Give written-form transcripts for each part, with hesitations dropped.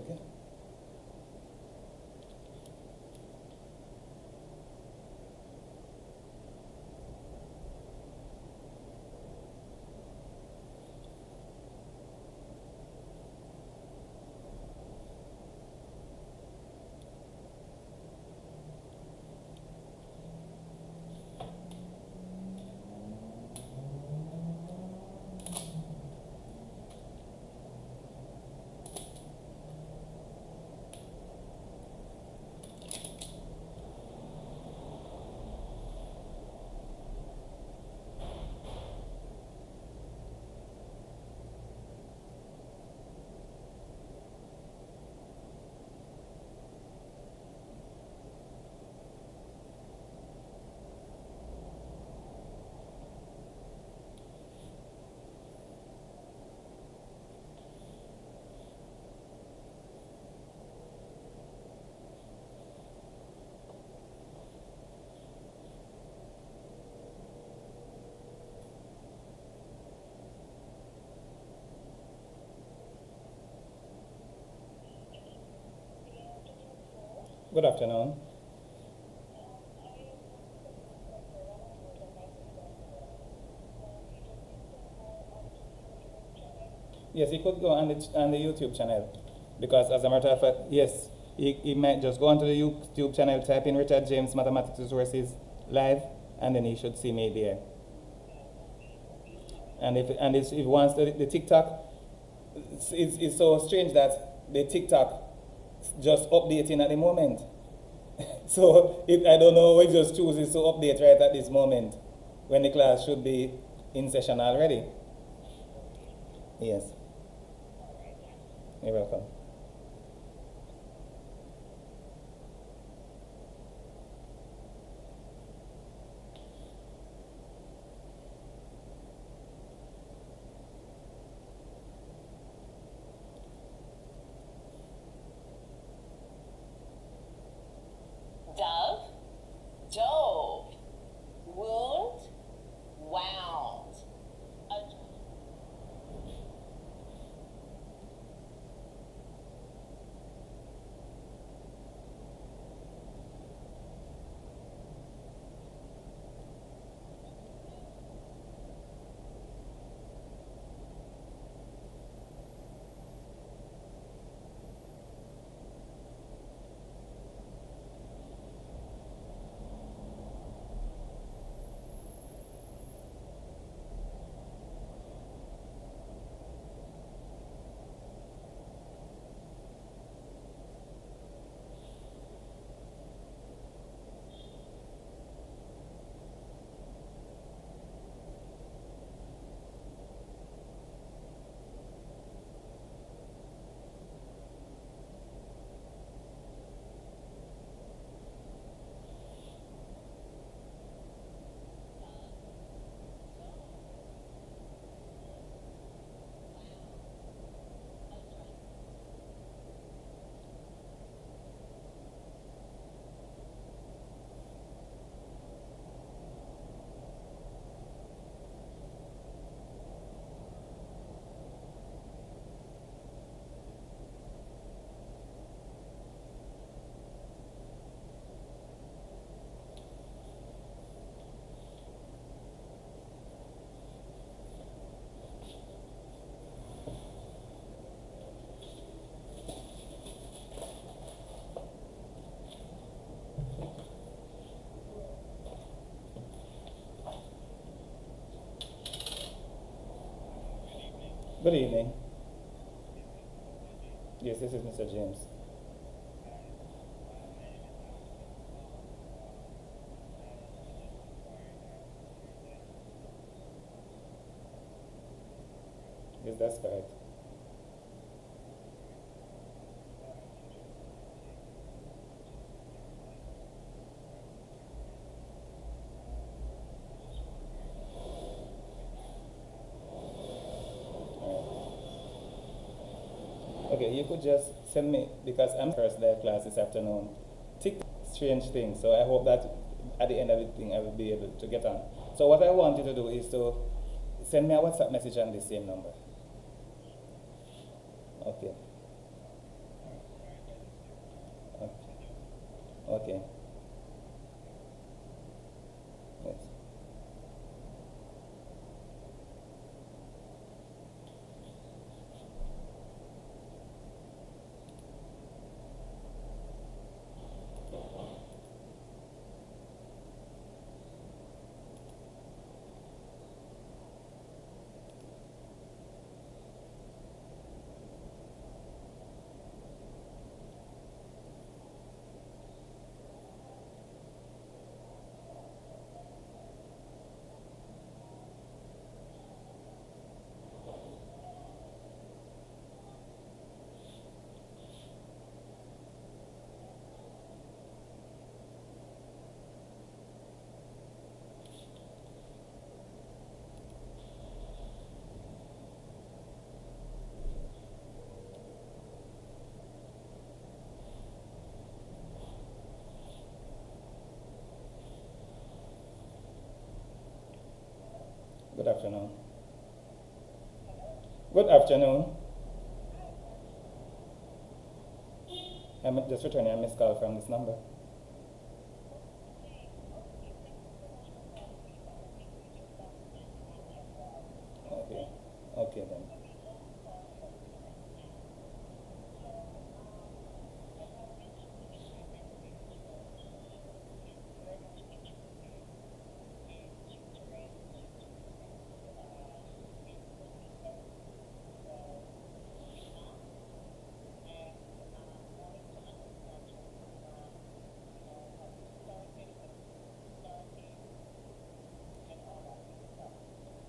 Okay. Good afternoon. Yes, he could go on the YouTube channel, because as a matter of fact, yes, he might just go onto the YouTube channel, type in Richard James Mathematics Resources live, and then he should see me there. And if he wants the TikTok, it's so strange that the TikTok just updating at the moment. So I don't know, we just chooses to update right at this moment when the class should be in session already. Yes, you're welcome. Dove, dove, wound, wound. Good evening. Yes, this is Mr. James. Yes, that's correct. Okay, you could just send me, because I'm first day of class this afternoon. TikTok, strange thing. So I hope that at the end of the thing I will be able to get on. So what I want you to do is to send me a WhatsApp message on the same number. Okay. Okay. Yes. Good afternoon. Good afternoon. I'm just returning a missed call from this number. Okay. Okay then.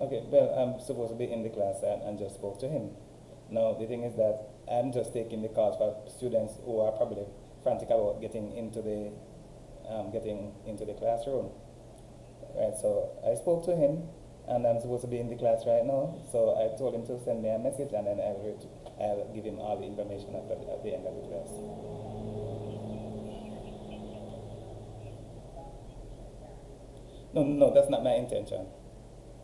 Okay, well, I'm supposed to be in the class and just spoke to him. Now, the thing is that I'm just taking the calls for students who are probably frantic about getting into the classroom. Right, so I spoke to him, and I'm supposed to be in the class right now. So I told him to send me a message, and then I'll give him all the information at the end of the class. No, no, that's not my intention.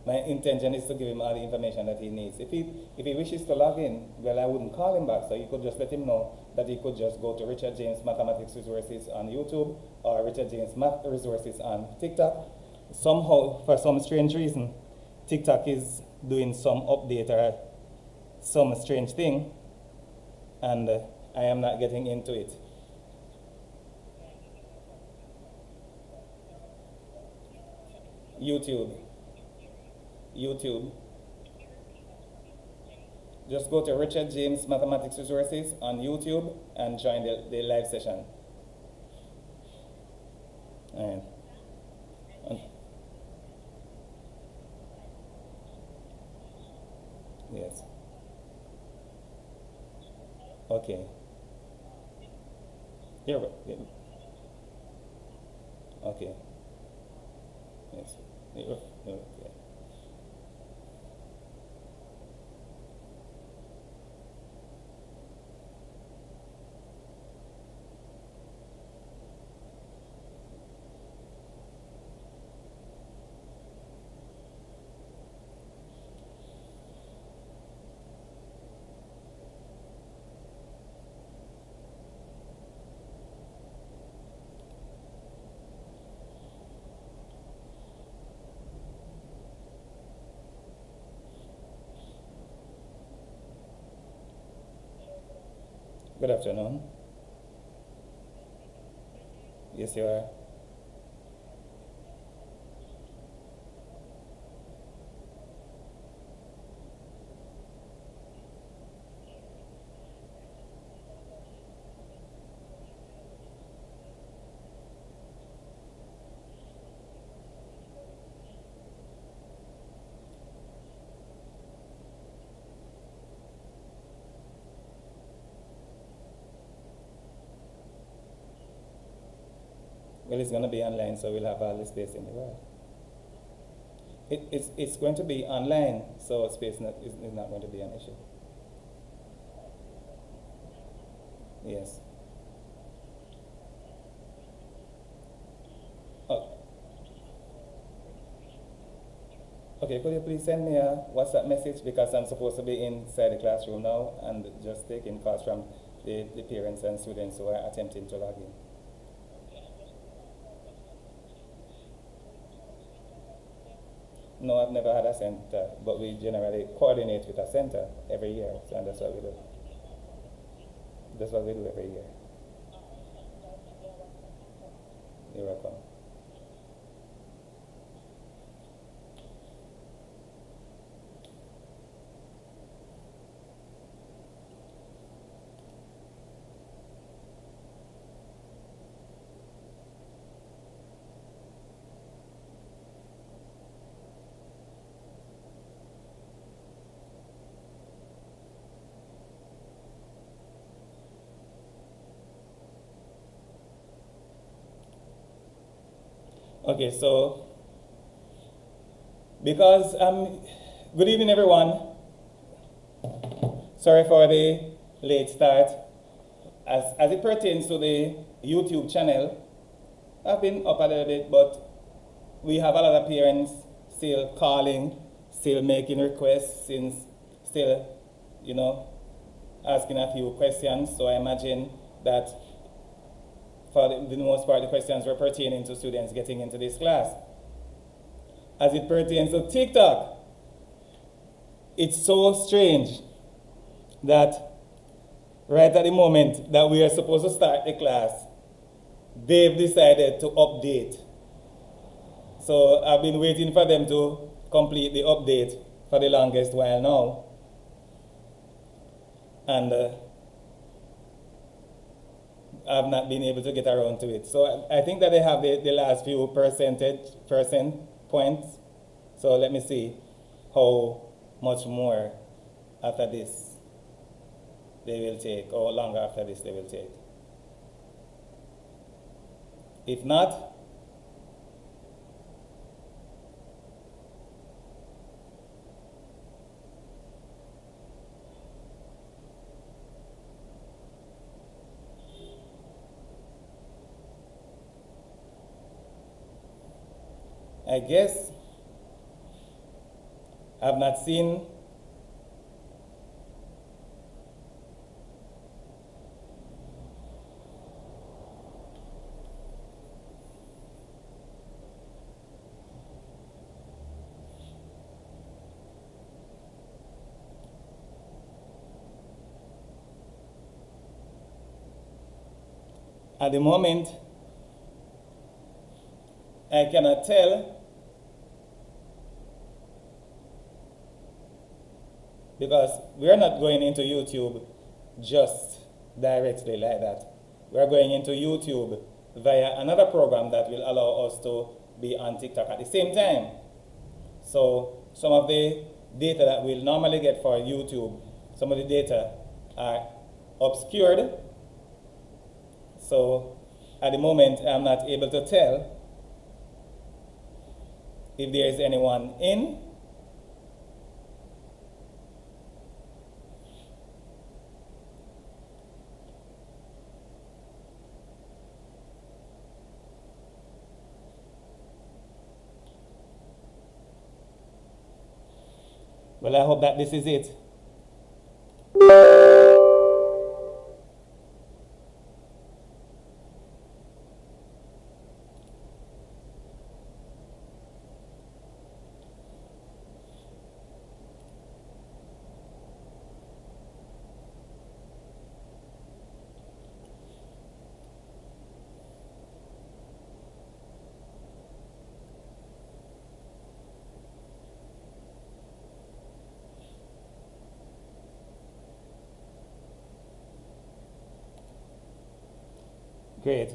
My intention is to give him all the information that he needs. If he wishes to log in, well, I wouldn't call him back. So you could just let him know that he could just go to Richard James Mathematics Resources on YouTube or Richard James Math Resources on TikTok. Somehow, for some strange reason, TikTok is doing some update or some strange thing, and I am not getting into it. YouTube. YouTube. Just go to Richard James Mathematics Resources on YouTube and join the live session. All right. Yes. Okay. Yeah. Yeah. Okay. Yes. Yeah. Okay. Good afternoon. Yes, you are. Well, it's going to be online, so we'll have all the space in the world. It's going to be online, so space is not going to be an issue. Yes. Oh, okay, could you please send me a WhatsApp message because I'm supposed to be inside the classroom now and just taking calls from the parents and students who are attempting to log in. No, I've never had a center, but we generally coordinate with a center every year, so that's what we do. That's what we do every year. You're welcome. Okay, so because good evening, everyone. Sorry for the late start. As it pertains to the YouTube channel, I've been up a little bit, but we have a lot of parents still calling, still making requests, still, asking a few questions. So I imagine that for the most part, the questions were pertaining to students getting into this class. As it pertains to TikTok, it's so strange that right at the moment that we are supposed to start the class, they've decided to update. So I've been waiting for them to complete the update for the longest while now. And I've not been able to get around to it. So I think that they have the last few percent points. So let me see how much more after this they will take, or longer after this they will take. If not, I guess I've not seen at the moment. I cannot tell because we're not going into YouTube just directly like that. We're going into YouTube via another program that will allow us to be on TikTok at the same time. So some of the data that we'll normally get for YouTube, some of the data are obscured. So at the moment, I'm not able to tell if there is anyone in. Well, I hope that this is it. Great.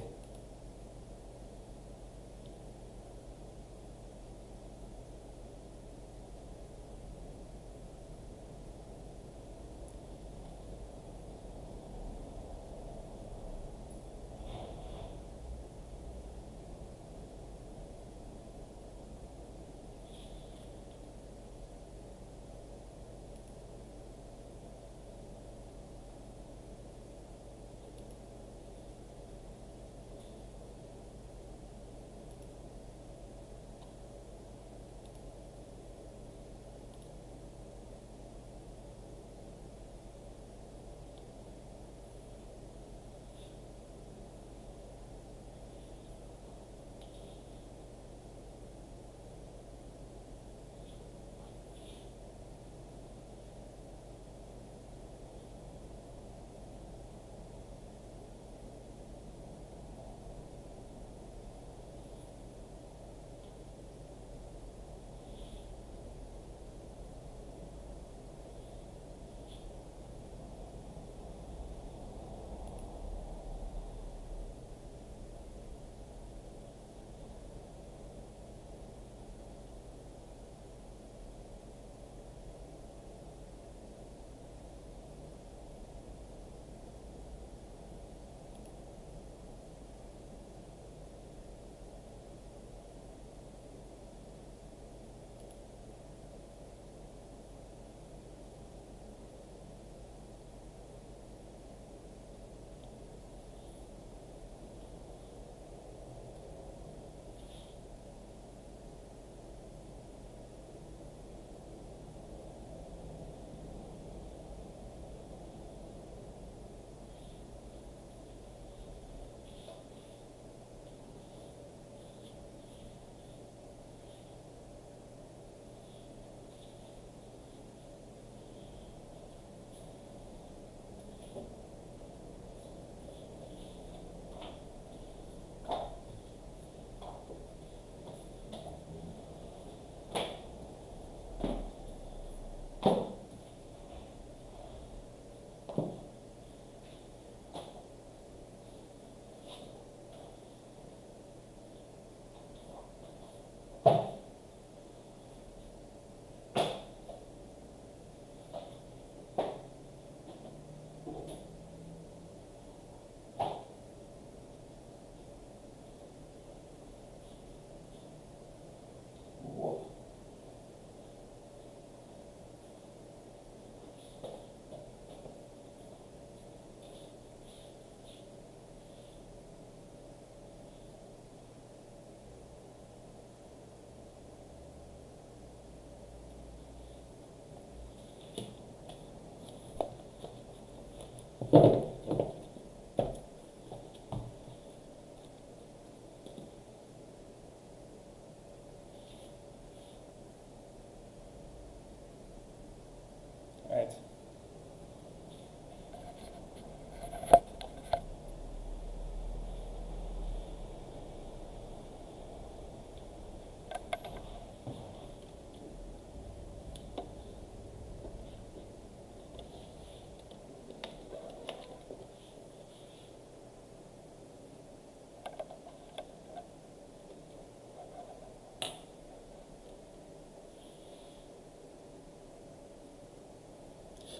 Right.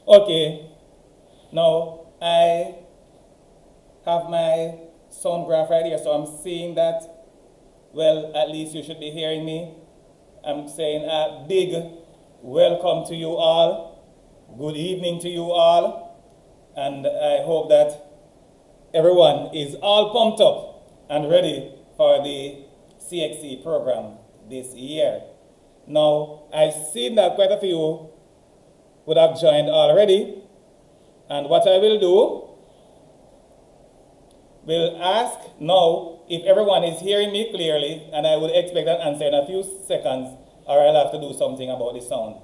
Okay, now I have my sound graph right here, so I'm seeing that. Well, at least you should be hearing me. I'm saying a big welcome to you all. Good evening to you all. And I hope that everyone is all pumped up and ready for the CXC program this year. Now, I've seen that quite a few would have joined already. And what I will do, will ask now if everyone is hearing me clearly, and I would expect an answer in a few seconds, or I'll have to do something about the sound.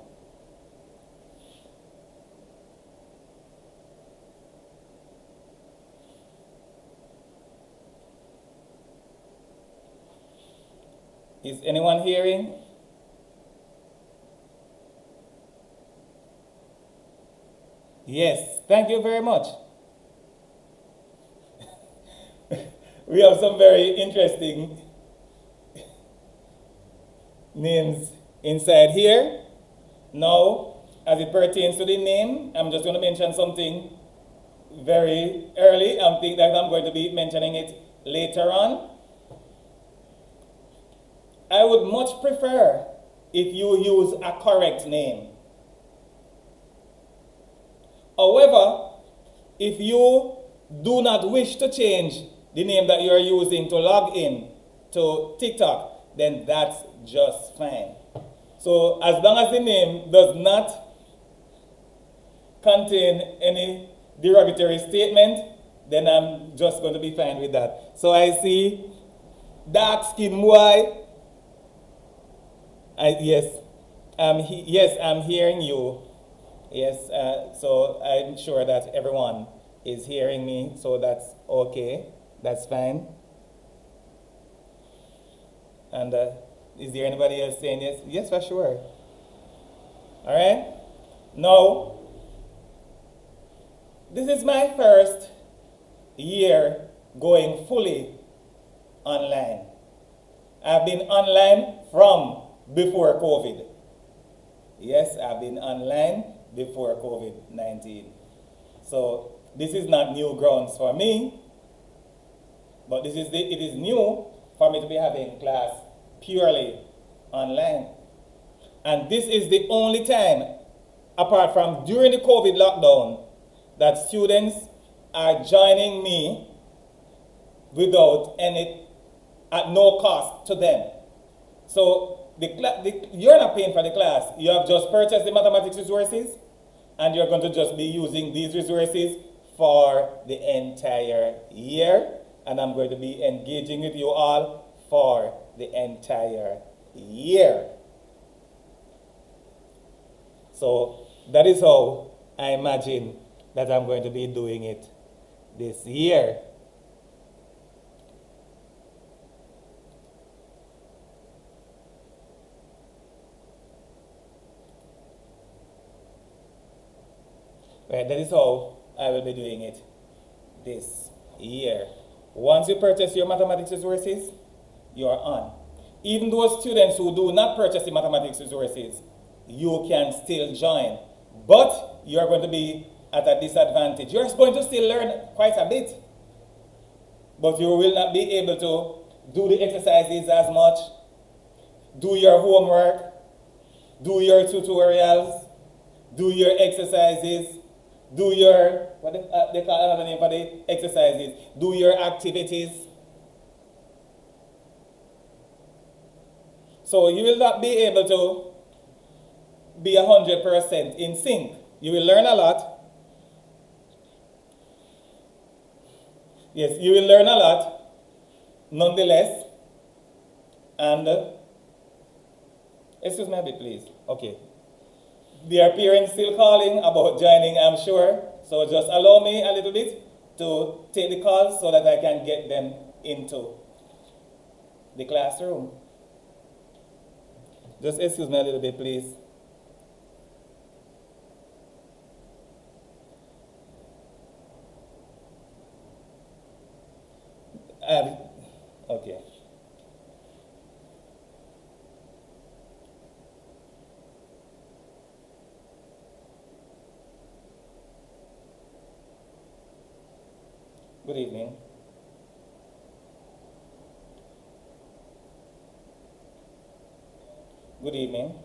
Is anyone hearing? Yes, thank you very much. We have some very interesting names inside here. Now, as it pertains to the name, I'm just going to mention something very early. I think that I'm going to be mentioning it later on. I would much prefer if you use a correct name. However, if you do not wish to change the name that you are using to log in to TikTok, then that's just fine. So as long as the name does not contain any derogatory statement, then I'm just going to be fine with that. So I see dark skin boy. Yes, I'm hearing you. Yes, so I'm sure that everyone is hearing me, so that's okay. That's fine. And is there anybody else saying yes? Yes, for sure. All right. Now, this is my first year going fully online. I've been online from before COVID. Yes, I've been online before COVID-19. So this is not new grounds for me, but it is new for me to be having class purely online. And this is the only time, apart from during the COVID lockdown, that students are joining me at no cost to them. So you're not paying for the class. You have just purchased the mathematics resources, and you're going to just be using these resources for the entire year. And I'm going to be engaging with you all for the entire year. So that is how I imagine that I'm going to be doing it this year. Right, that is how I will be doing it this year. Once you purchase your mathematics resources, you are on. Even those students who do not purchase the mathematics resources, you can still join. But you are going to be at a disadvantage. You're going to still learn quite a bit, but you will not be able to do the exercises as much, do your homework, do your tutorials, do your exercises, do your, what they call another name for the exercises, do your activities. So you will not be able to be 100% in sync. You will learn a lot, Yes, you will learn a lot, nonetheless. And, excuse me a bit, please. Okay. Their parents still calling about joining, I'm sure. So just allow me a little bit to take the calls so that I can get them into the classroom. Just excuse me a little bit, please. Okay. Good evening. Good evening.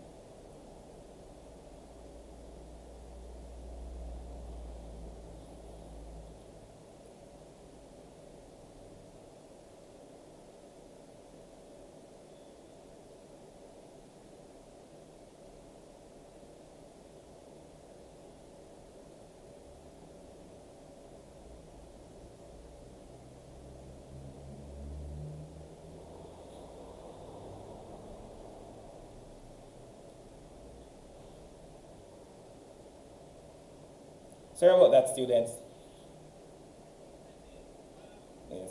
Sorry about that, students. Yes.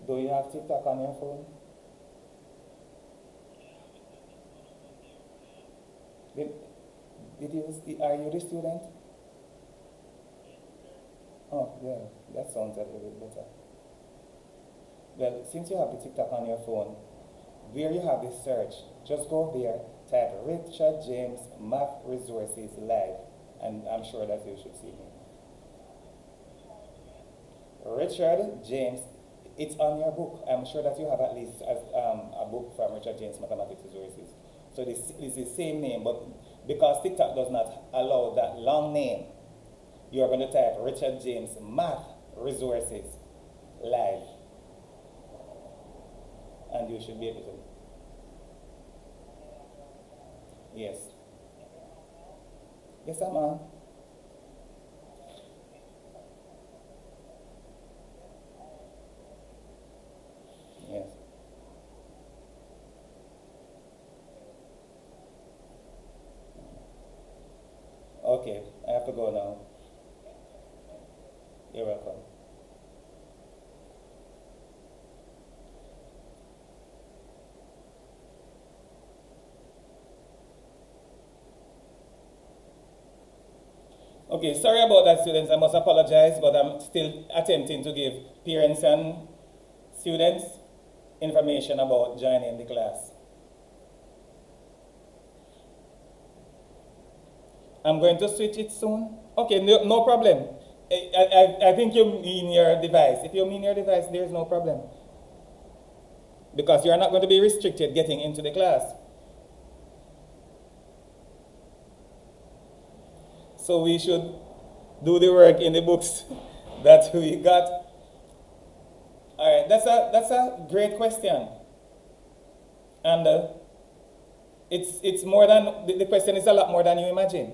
Do you have TikTok on your phone? Did, are you the student? Oh, yeah, that sounds a little bit better. Well, since you have the TikTok on your phone, where you have the search, just go there, type Richard James Math Resources Live, and I'm sure that you should see me. Richard James, it's on your book. I'm sure that you have at least a book from Richard James Mathematics Resources. So this is the same name, but because TikTok does not allow that long name, you're going to type Richard James Math Resources Live. And you should be able to. Yes. Yes, I'm on. Yes. Okay, I have to go now. You're welcome. Okay, sorry about that, students. I must apologize, but I'm still attempting to give parents and students information about joining the class. I'm going to switch it soon. Okay, no problem. I think you mean your device. If you mean your device, there's no problem. Because you're not going to be restricted getting into the class. So we should do the work in the books that we got. All right, that's a great question. And it's more than, the question is a lot more than you imagine.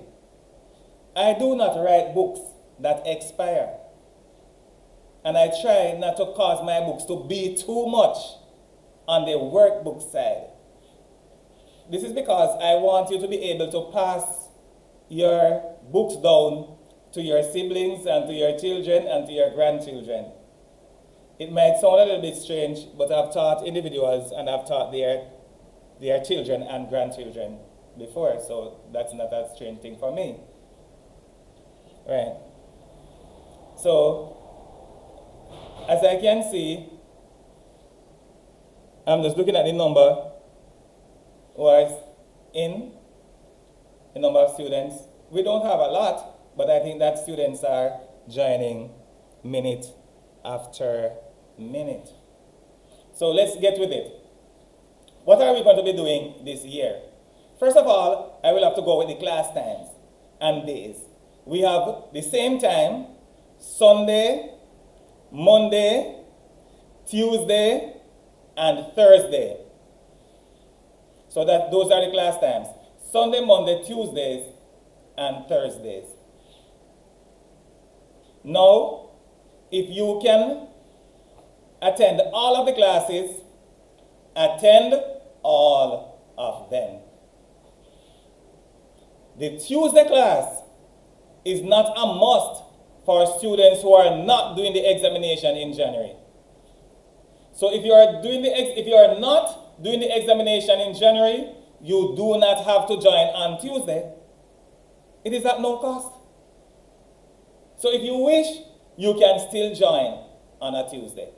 I do not write books that expire. And I try not to cause my books to be too much on the workbook side. This is because I want you to be able to pass your books down to your siblings and to your children and to your grandchildren. It might sound a little bit strange, but I've taught individuals and I've taught their children and grandchildren before, so that's not a strange thing for me. Right. So, as I can see, I'm just looking at the number who are in, the number of students. We don't have a lot, but I think that students are joining minute after minute. So let's get with it. What are we going to be doing this year? First of all, I will have to go with the class times and days. We have the same time, Sunday, Monday, Tuesday, and Thursday. So those are the class times. Sunday, Monday, Tuesdays, and Thursdays. Now, if you can attend all of the classes, attend all of them. The Tuesday class is not a must for students who are not doing the examination in January. So if you are not doing the examination in January, you do not have to join on Tuesday. It is at no cost. So if you wish, you can still join on a Tuesday.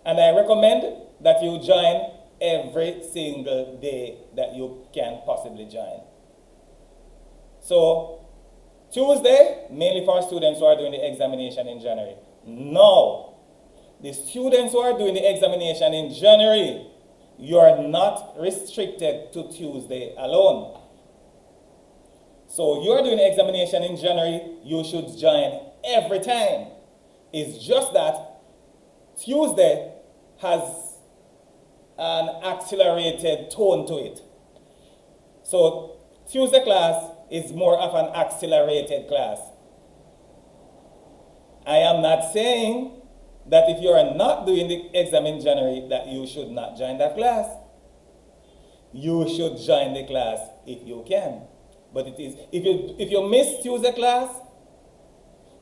And I recommend that you join every single day that you can possibly join. So Tuesday, mainly for students who are doing the examination in January. Now, the students who are doing the examination in January, you are not restricted to Tuesday alone. So you are doing the examination in January, you should join every time. It's just that Tuesday has an accelerated tone to it. So Tuesday class is more of an accelerated class. I am not saying that if you are not doing the exam in January that you should not join that class. You should join the class if you can. But it is, if you miss Tuesday class,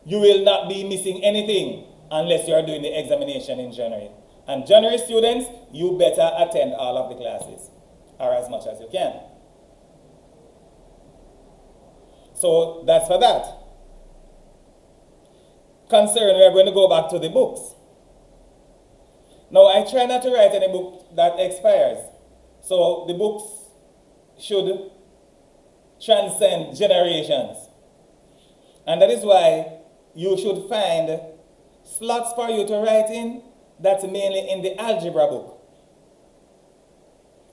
you will not be missing anything unless you are doing the examination in January. And January students, you better attend all of the classes, or as much as you can. So that's for that. Concern, we are going to go back to the books. Now, I try not to write any book that expires. So the books should transcend generations. And that is why you should find slots for you to write in. That's mainly in the algebra book.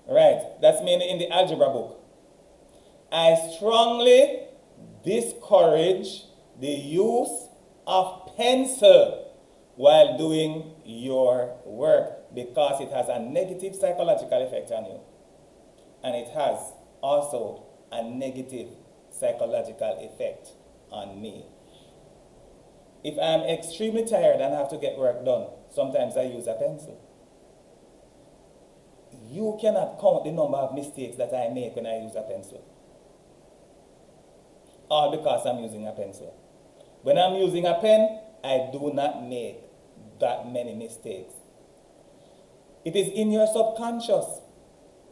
Right, that's mainly in the algebra book. I strongly discourage the use of pencil while doing your work because it has a negative psychological effect on you. And it has also a negative psychological effect on me. If I'm extremely tired and have to get work done, sometimes I use a pencil. You cannot count the number of mistakes that I make when I use a pencil. All because I'm using a pencil. When I'm using a pen, I do not make that many mistakes. It is in your subconscious,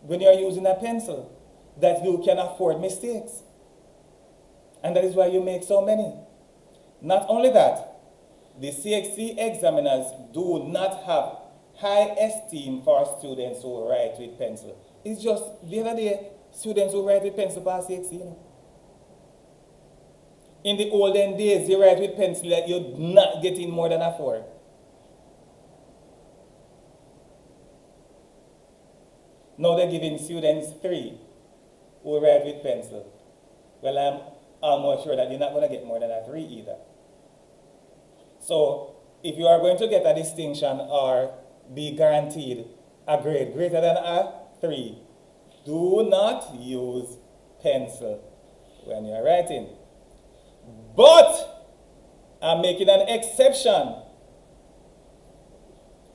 when you're using a pencil, that you can afford mistakes. And that is why you make so many. Not only that, the CXC examiners do not have high esteem for students who write with pencil. It's just the other day, students who write with pencil pass CXC, you know. In the olden days, you write with pencil that you're not getting more than a 4. Now they're giving students 3 who write with pencil. Well, I'm almost sure that you're not going to get more than a 3 either. So, if you are going to get a distinction or be guaranteed a grade greater than a 3, do not use pencil when you're writing. But I'm making an exception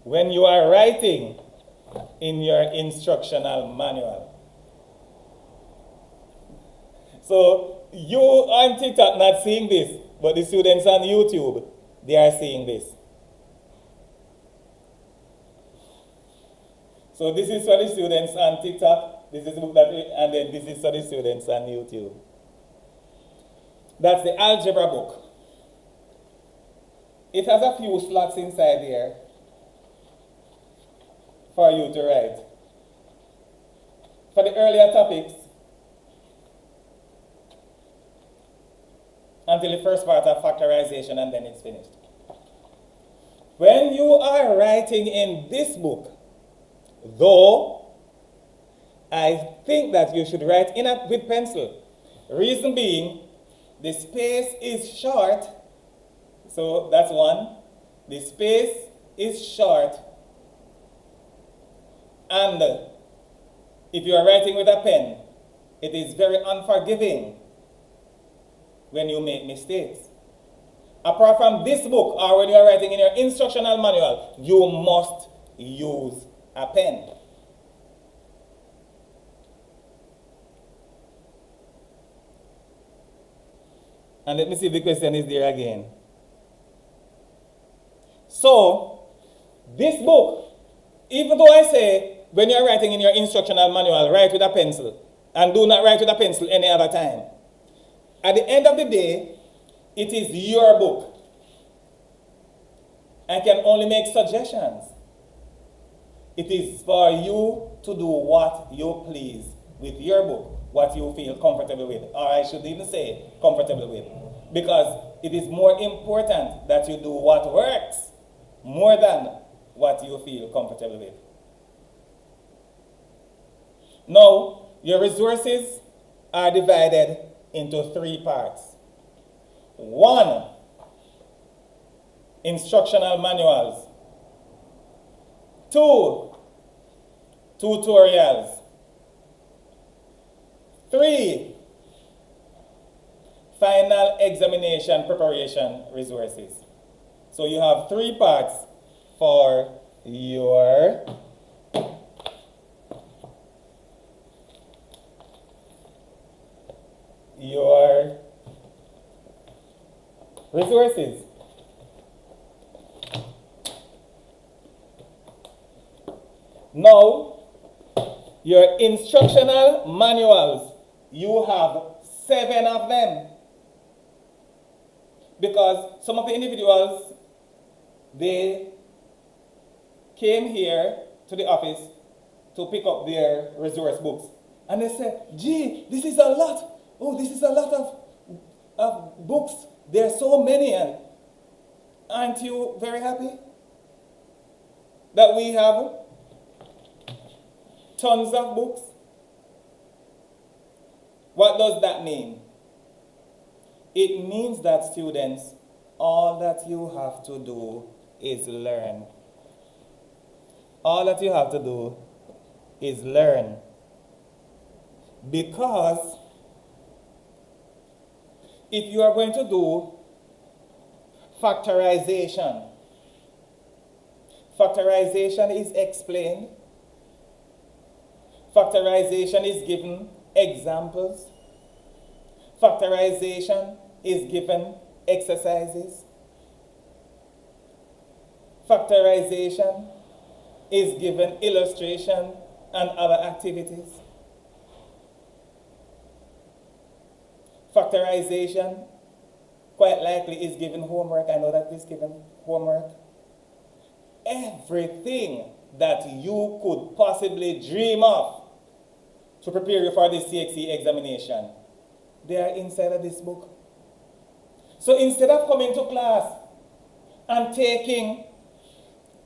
when you are writing in your instructional manual. So you on TikTok not seeing this, but the students on YouTube, they are seeing this. So this is for the students on TikTok, this is the book that and then this is for the students on YouTube. That's the algebra book. It has a few slots inside here for you to write. For the earlier topics, until the first part of factorization, and then it's finished. When you are writing in this book, though, I think that you should write in with pencil. Reason being, the space is short, so that's one. The space is short, and if you are writing with a pen, It is very unforgiving when you make mistakes. Apart from this book, or when you are writing in your instructional manual, you must use a pen. And let me see if the question is there again. So, this book, even though I say, when you're writing in your instructional manual, write with a pencil, and do not write with a pencil any other time. At the end of the day, it is your book. I can only make suggestions. It is for you to do what you please with your book, what you feel comfortable with, or I should even say comfortable with. Because it is more important that you do what works more than what you feel comfortable with. Now, your resources are divided into 3 parts. 1, instructional manuals. 2, tutorials. 3, final examination preparation resources. So you have 3 parts for your resources. Now, your instructional manuals, you have 7 of them. Because some of the individuals, they came here to the office to pick up their resource books. And they said, gee, this is a lot. Oh, this is a lot of books. There are so many. And aren't you very happy that we have tons of books? What does that mean? It means that, students, all that you have to do is learn. All that you have to do is learn. Because if you are going to do factorization, factorization is explained. Factorization is given examples. Factorization is given exercises. Factorization is given illustration and other activities. Factorization quite likely is given homework. I know that is given homework. Everything that you could possibly dream of to prepare you for this CXE examination, they are inside of this book. So instead of coming to class and taking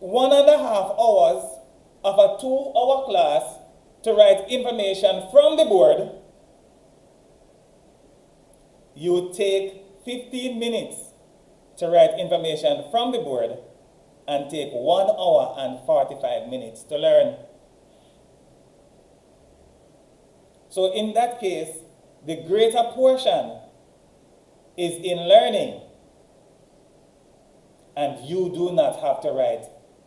1.5 hours of a 2-hour class to write information from the board, you take 15 minutes to write information from the board and take 1 hour and 45 minutes to learn. So in that case, the greater portion is in learning, and you do not have to write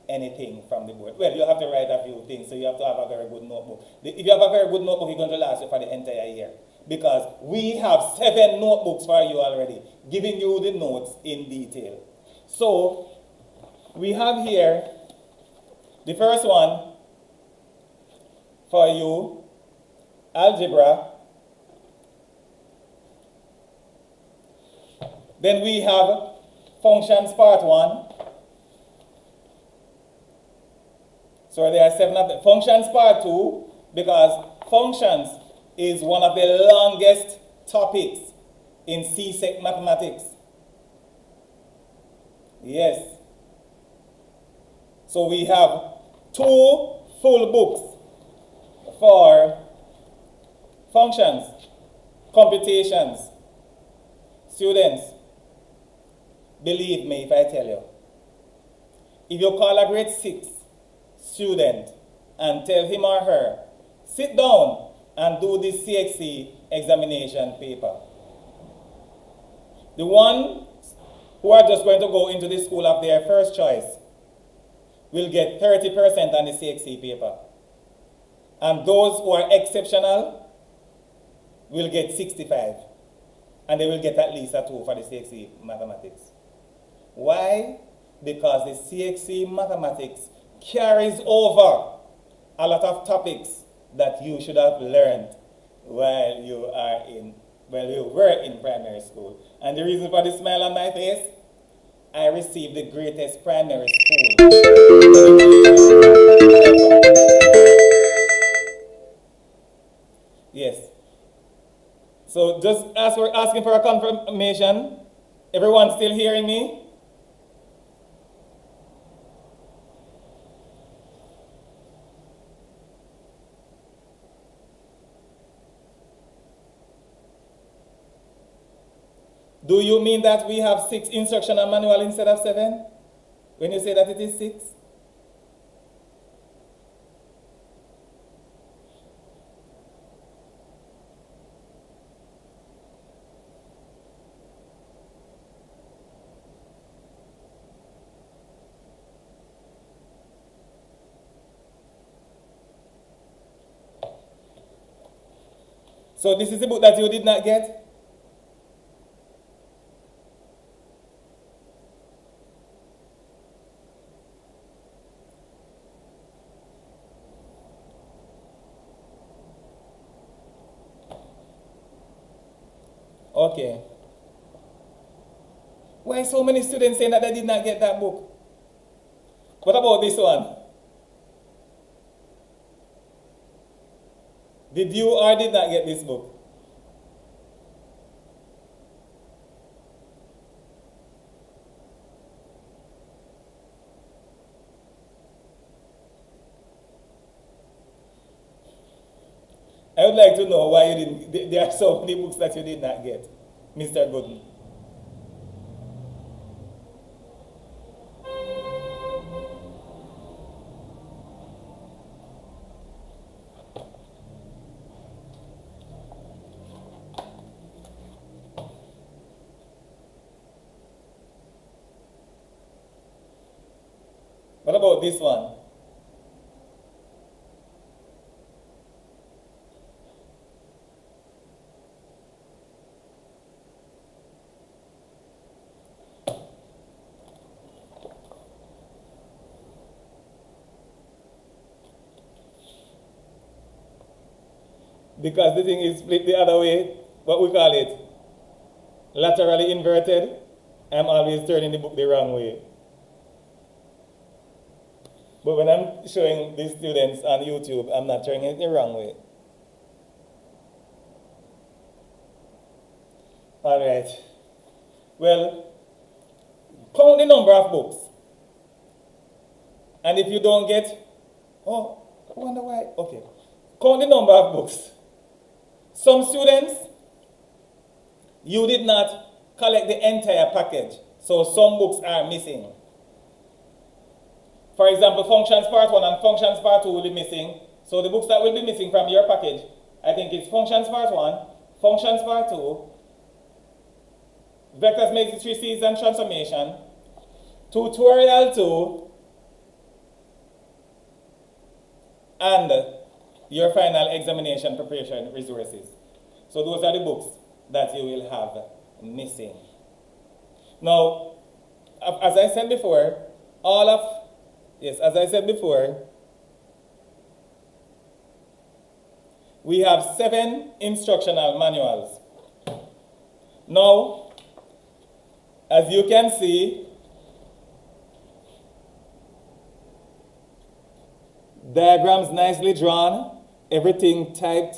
anything from the board. Well, you have to write a few things, so you have to have a very good notebook. If you have a very good notebook, it's going to last you for the entire year. Because we have 7 notebooks for you already, giving you the notes in detail. So, we have here the first one for you, algebra. Then we have functions part 1. So there are 7 of them. Functions part 2, because functions is one of the longest topics in CSEC mathematics. Yes. So we have 2 full books for functions, computations. Students, believe me if I tell you, if you call a grade 6 student and tell him or her, sit down and do the CXC examination paper. The ones who are just going to go into the school of their first choice will get 30% on the CXC paper. And those who are exceptional will get 65. And they will get at least a 2 for the CXC Mathematics. Why? Because the CXC Mathematics carries over a lot of topics that you should have learned while you were in primary school. And the reason for the smile on my face, I received the greatest primary school. Yes. So just as we're asking for a confirmation, everyone still hearing me? Do you mean that we have 6 instructional manual instead of 7? When you say that it is 6? So this is the book that you did not get? Okay. Why so many students saying that they did not get that book? What about this one? Did you or did not get this book? I would like to know why you didn't. There are so many books that you did not get, Mr. Gooden. What about this one? Because the thing is split the other way, what we call it, laterally inverted, I'm always turning the book the wrong way. But when I'm showing these students on YouTube, I'm not turning it the wrong way. All right. Well, count the number of books. And if you don't get, oh, I wonder why. Okay. Count the number of books. Some students, you did not collect the entire package. So some books are missing. For example, functions part 1 and functions part 2 will be missing. So the books that will be missing from your package, I think it's functions part 1, functions part 2, vectors, matrices and transformation, tutorial 2, and your final examination preparation resources. So those are the books that you will have missing. Now, as I said before, we have 7 instructional manuals. Now, as you can see, diagrams nicely drawn, everything typed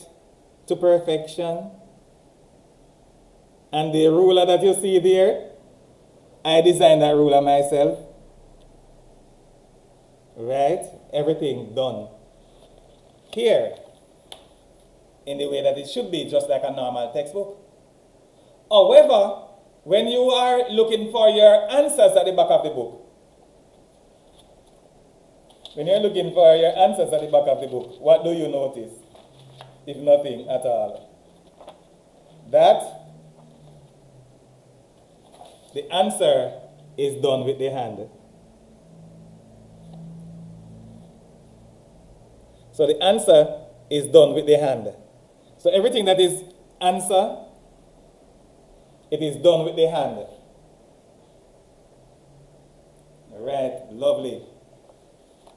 to perfection. And the ruler that you see there, I designed that ruler myself. Right? Everything done here in the way that it should be, just like a normal textbook. However, when you are looking for your answers at the back of the book, what do you notice? if nothing at all. That the answer is done with the hand. So the answer is done with the hand. So everything that is answer, it is done with the hand. Right, lovely.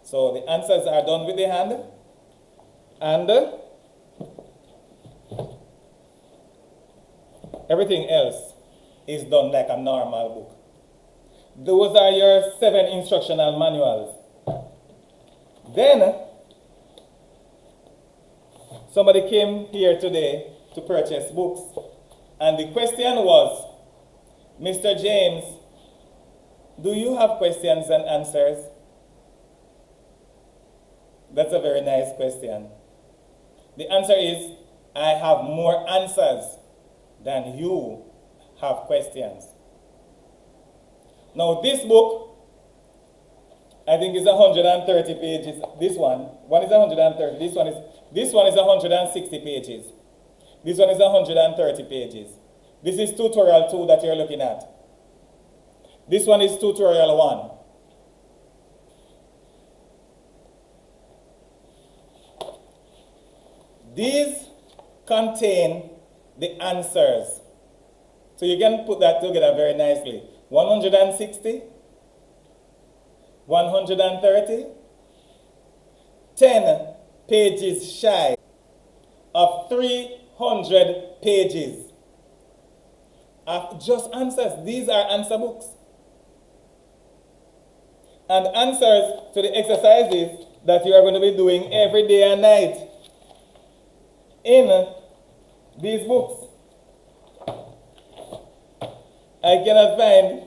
So the answers are done with the hand, and everything else is done like a normal book. Those are your 7 instructional manuals. Then, somebody came here today to purchase books, and the question was, Mr. James, do you have questions and answers? That's a very nice question. The answer is, I have more answers than you have questions. Now this book, I think is 130 pages. This one is 130. This one is 160 pages. This one is 130 pages. This is tutorial 2 that you're looking at. This one is tutorial 1. These contain the answers. So you can put that together very nicely. 160, 130, 10 pages shy of 300 pages of just answers. These are answer books. And answers to the exercises that you are going to be doing every day and night in these books. I cannot find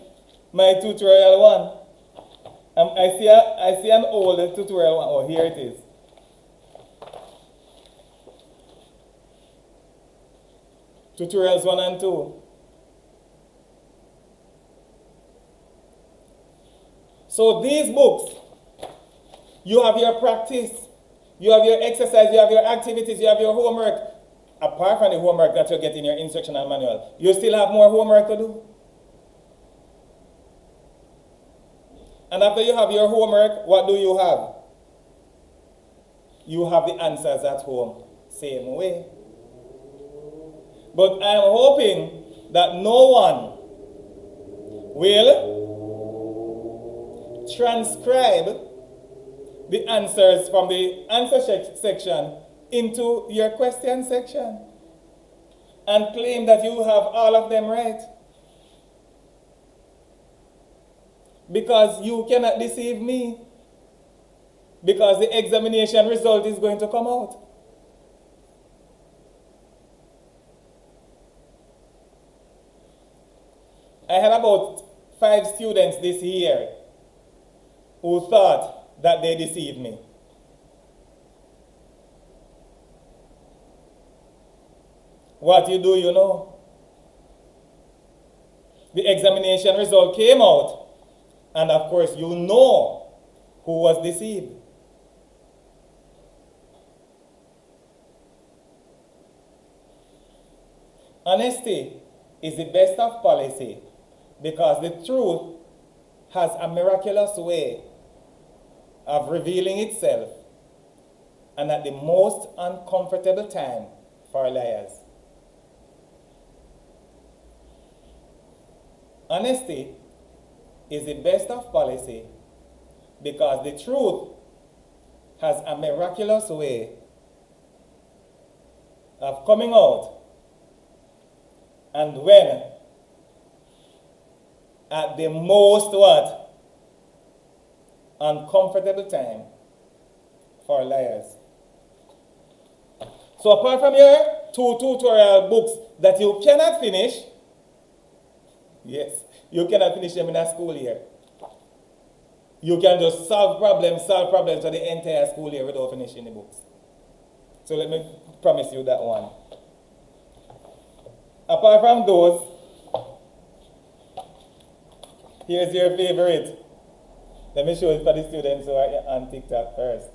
my tutorial 1. I see an old tutorial 1. Oh, here it is. Tutorials 1 and 2. So these books, you have your practice, you have your exercise, you have your activities, you have your homework. Apart from the homework that you get in your instructional manual, you still have more homework to do. And after you have your homework, what do you have? You have the answers at home, same way. But I'm hoping that no one will transcribe the answers from the answer section into your question section and claim that you have all of them right. Because you cannot deceive me. Because the examination result is going to come out. I had about 5 students this year who thought that they deceived me. What you do, you know. The examination result came out, and of course you know who was deceived. Honesty is the best of policy because the truth has a miraculous way of revealing itself and at the most uncomfortable time for liars. Honesty is the best of policy because the truth has a miraculous way of coming out, and when at the most what? Uncomfortable time for liars. So apart from your 2 tutorial books that you cannot finish, yes, you cannot finish them in a school year. You can just solve problems for the entire school year without finishing the books. So let me promise you that one. Apart from those, here's your favorite. Let me show it for the students who are on TikTok first.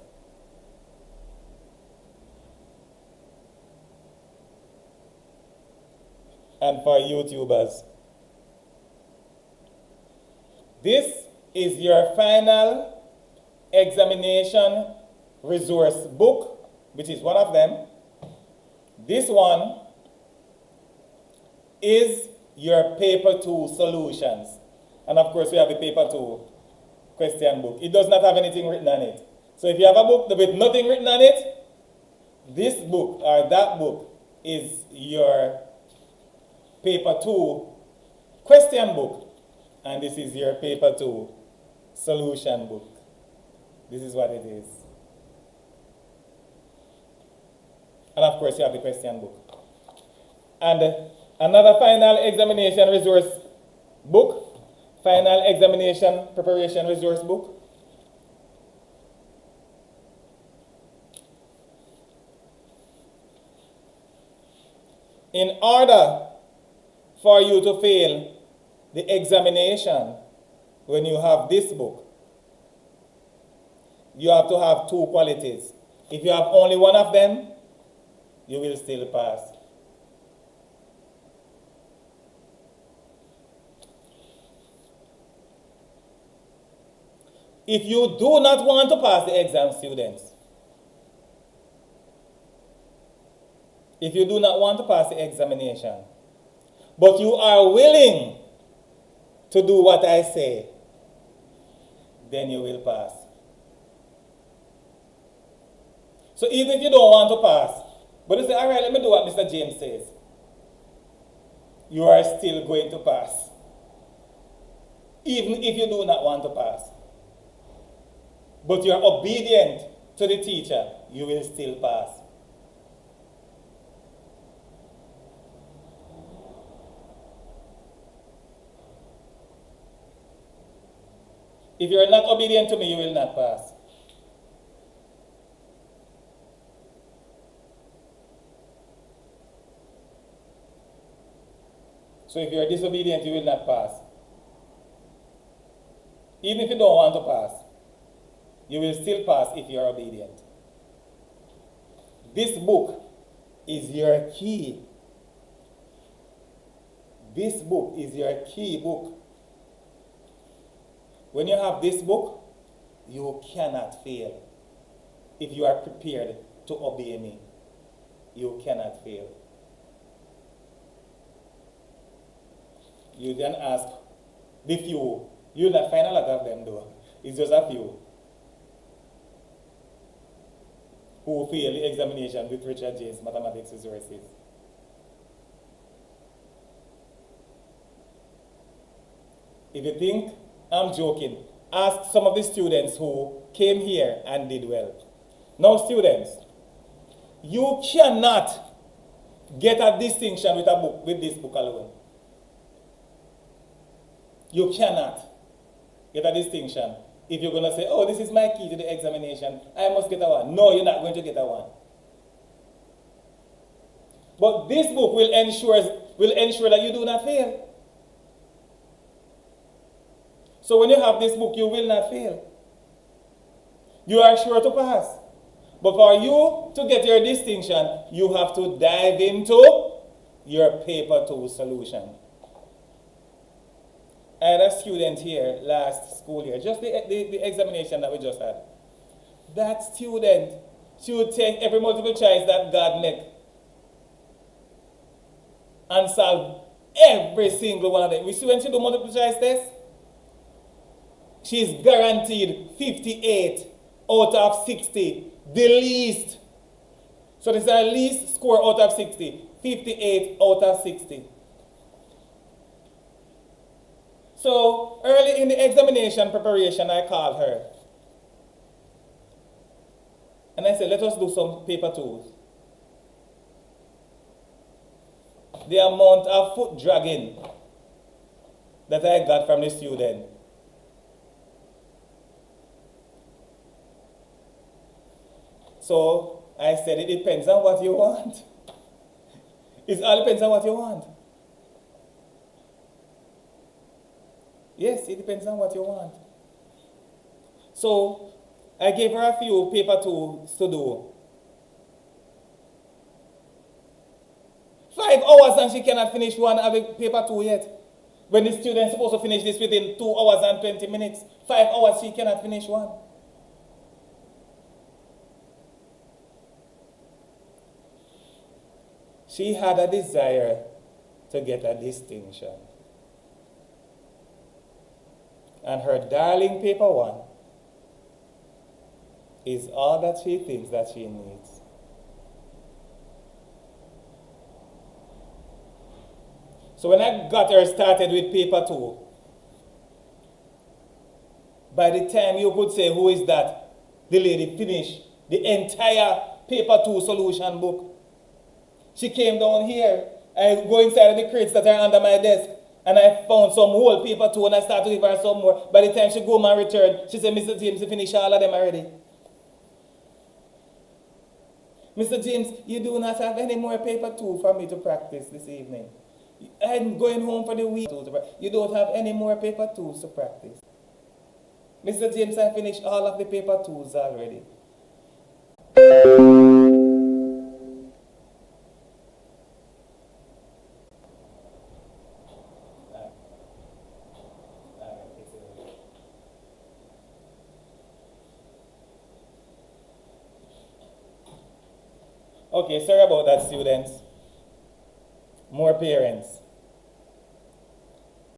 and for YouTubers. This is your final examination resource book, which is one of them. This one is your paper 2 solutions. And of course we have the paper 2 question book. It does not have anything written on it. So if you have a book with nothing written on it, this book or that book is your paper 2 question book. And this is your paper 2 solution book. This is what it is. And of course you have the question book. And another final examination resource book, final examination preparation resource book. In order for you to fail the examination, when you have this book, you have to have 2 qualities. If you have only one of them, you will still pass. If you do not want to pass the exam, students, if you do not want to pass the examination, but you are willing to do what I say, then you will pass. So even if you don't want to pass, but you say, all right, let me do what Mr. James says, you are still going to pass. Even if you do not want to pass. But you are obedient to the teacher, you will still pass. If you are not obedient to me, you will not pass. So if you are disobedient, you will not pass. Even if you don't want to pass, you will still pass if you are obedient. This book is your key. This book is your key book. When you have this book, you cannot fail. If you are prepared to obey me, you cannot fail. You then ask the few. You'll not find a lot of them though. It's just a few who fail the examination with Richard James Mathematics resources. If you think I'm joking, ask some of the students who came here and did well. Now students, you cannot get a distinction with a book, with this book alone. You cannot get a distinction if you're going to say, oh, this is my key to the examination, I must get a 1. No, you're not going to get a 1. But this book will ensure that you do not fail. So when you have this book, you will not fail. You are sure to pass. But for you to get your distinction, you have to dive into your paper 2 solution. I had a student here last school year, just the examination that we just had. That student, she would take every multiple choice that God made and solve every single one of them. We see when she do multiple choice test, she's guaranteed 58 out of 60, the least. So this is her least score out of 60, 58 out of 60. So early in the examination preparation, I called her. And I said, let us do some paper 2s. The amount of foot dragging that I got from the student. So I said, it depends on what you want. It all depends on what you want. Yes, it depends on what you want. So I gave her a few paper 2s to do. 5 hours and she cannot finish one of the paper 2 yet. When the student is supposed to finish this within 2 hours and 20 minutes, 5 hours, she cannot finish one. She had a desire to get a distinction. And her darling paper 1 is all that she thinks that she needs. So when I got her started with paper 2, by the time you could say, who is that? The lady finished the entire paper 2 solution book. She came down here. I go inside of the crates that are under my desk, and I found some whole paper 2, and I started to give her some more. By the time she go home and return, she said, Mr. James, you finished all of them already. Mr. James, you do not have any more paper 2 for me to practice this evening. I'm going home for the week. You don't have any more paper 2s to practice. Mr. James, I finished all of the paper 2s already. Okay, sorry about that, students. More parents.